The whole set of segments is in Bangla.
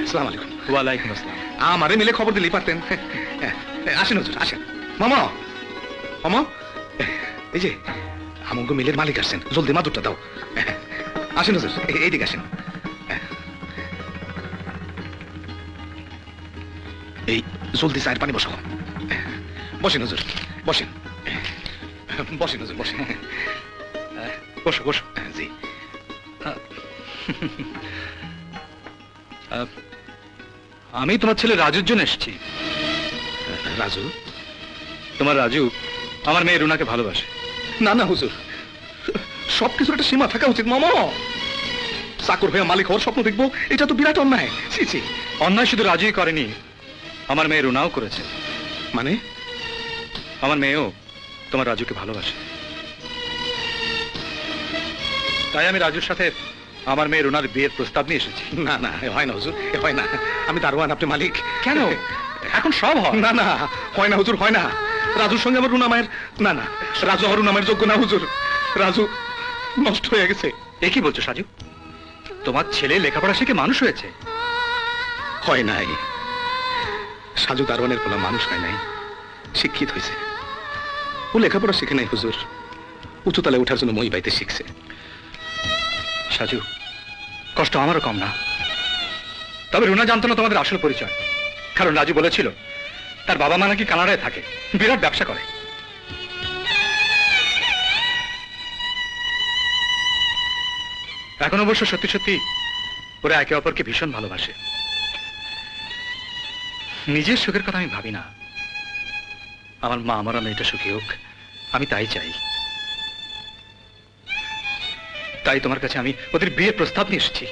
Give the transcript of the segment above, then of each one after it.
আসসালামু আলাইকুম। ওয়ালাইকুম আসসালাম। আমারে মিলে খবর দিলেই পারতেন। আসেন হুজুর, আসেন। মামা, মামা, এই যে আমগো মিলের মালিক আসছেন, জলদি মাদুরটা দাও। আসেন হুজুর, এইদিকে আসেন। এই জলদি চায়ের পানি বসাও। বসেন হুজুর, বসেন। বসেন হুজুর, বসেন। বসো বসো। জি। আমি তোমার ছেলে রাজুর জন্য এসেছি। রাজু? তোমার রাজু আমার মেয়ে রুনাকে ভালোবাসে। না না হুজুর, সবকিছুর একটা সীমা থাকা উচিত মামা। চাকর হয়ে মালিক হওয়ার স্বপ্ন দেখবো, এটা তো বিরাট অন্যায়। ছি ছি। অন্যায় শুধু রাজুই করেনি, আমার মেয়ে রুনাও করেছে। মানে? আমার মেয়েও তোমার রাজুকে ভালোবাসে। তাই আমি রাজুর সাথে আমার মেয়ে রুনার বিয়ের প্রস্তাব নিয়ে এসেছি। না না, হয় না হুজুর, হয় না। আমি দারোয়ান, আপনি মালিক। কেন? এখন সব হয়। না না, হয় না হুজুর, হয় না। রাজুর সঙ্গে আমার রুনা মায়ের, না না, রাজু আমার রুনা মায়ের যোগ্য না হুজুর। রাজু নষ্ট হয়ে গেছে। এ কি বলছো সাজু? তোমার ছেলে লেখাপড়া শিখে মানুষ হয়েছে। হয় নাই। সাজু দারোয়ানের পোলা মানুষ হয় নাই, শিক্ষিত হয়েছে। ও লেখাপড়া শিখে নাই হুজুর, উঁচুতলায় ওঠার জন্য মই বাইতে শিখছে। সাজু, কষ্ট আমারও কম না। তবে রুনা জানতো না তোমাদের আসল পরিচয়। কারণ রাজু বলেছিল তার বাবা মা নাকি কানাডায় থাকে, বিরাট ব্যবসা করে। এখন অবশ্য সত্যি সত্যি ওরা একে অপরকে ভীষণ ভালোবাসে। নিজের সুখের কথা আমি ভাবি না। আমার মা আমার মেয়েটা সুখী হোক, আমি তাই চাই। তাই তোমার কাছে আমি ওদের বিয়ের প্রস্তাব নিয়ে এসেছি।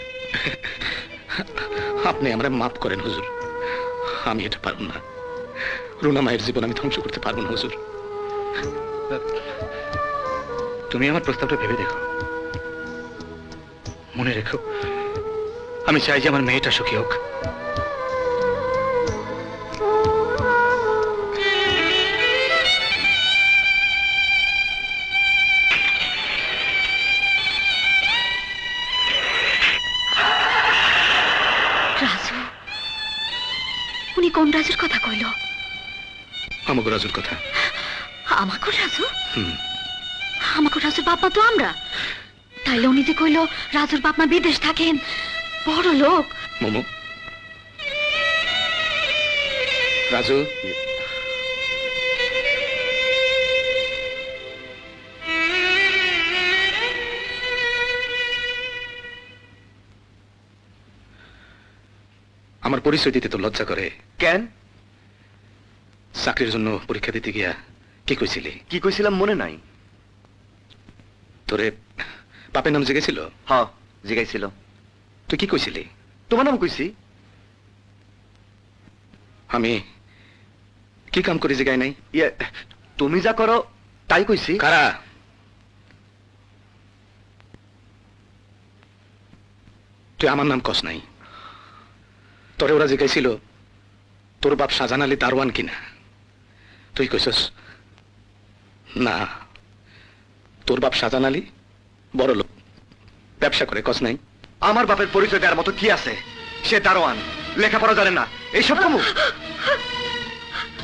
আপনি আমরা মাফ করেন হুজুর, আমি এটা পারব না। রুনা মায়ের জীবন আমি ধ্বংস করতে পারবো না হুজুর। তুমি আমার প্রস্তাবটা ভেবে দেখো। মনে রেখো, আমি চাই যে আমার মেয়েটা সুখী হোক। রাজু, উনি কোন রাজুর কথা কইল? আমাকে রাজুর কথা। আমাকে রাজু? হুম। আমাকে রাজুর বাপমা তো আমরা। তাইলে উনি যে কইল রাজুর বাপমা বিদেশ থাকেন, বড় লোক। মোমো, রাজু, আমার পরিচয় দিতে তো লজ্জা করে। কেন? চাকরির জন্য পরীক্ষা দিতে গিয়া কি কইছিলি? কি কইছিলাম মনে নাই? তোরে বাপের নাম জেগেছিল? হ, জিগাইছিল। তুই কি কইছিলি? তোমার নাম কইছি। আমি কি কাম করি জিগাই নাই? ইয়ে, তুমি যা করো তাই কইছি। কারা? তুই আমার নাম কস নাই। তোরে ওরা জিজ্ঞাসিল তোর বাপ শাহজাহান আলী দারোয়ান কিনা, তুই কইছস না, তোর বাপ শাহজাহান আলী বড় লোক, ব্যবসা করে, কস নাই? আমার বাপের পরিচয় দেওয়ার মতো কি আছে? সে দারোয়ান, লেখাপড়া জানে না, এইসব কমু।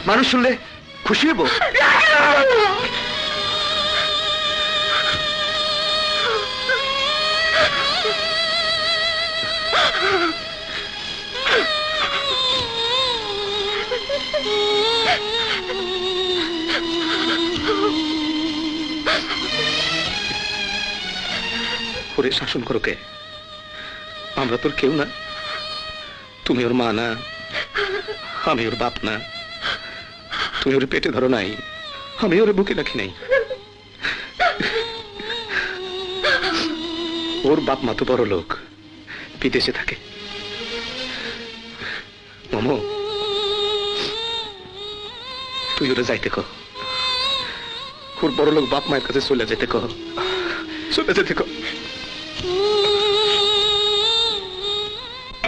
মানুষ শুনলে খুশি হইব। ওরে শাসন করো কে? আমরা তোর কেউ না। তুমি ওর মা না, আমি ওর বাপ না। তুমি ওর পেটে ধরো নাই, আমি ওর বুকে রাখি নাই। ওর বাপ মা তো বড় লোক, বিদেশে থাকে। মোমো, তুই ওরা যাইতে কহ, ওর বড় লোক বাপ মায়ের কাছে চলে যেতে কহ, চলে যেতে কহ।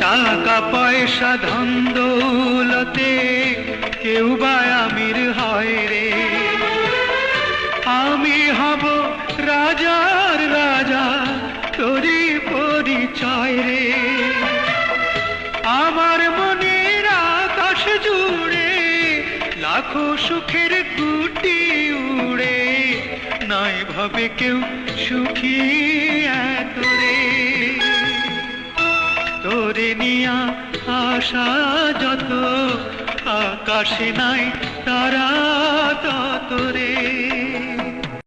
টাকা পয়সা ধন দৌলতে কেউ বা আমির হয় রে, আমি হব রাজার রাজা, তোরই পরিচয় রে। আমার লাখো সুখের গুটি উড়ে নাই ভাবে কেউ সুখী এতরে তোরে নিয়া আশা যত আকাশে নাই তারা ততরে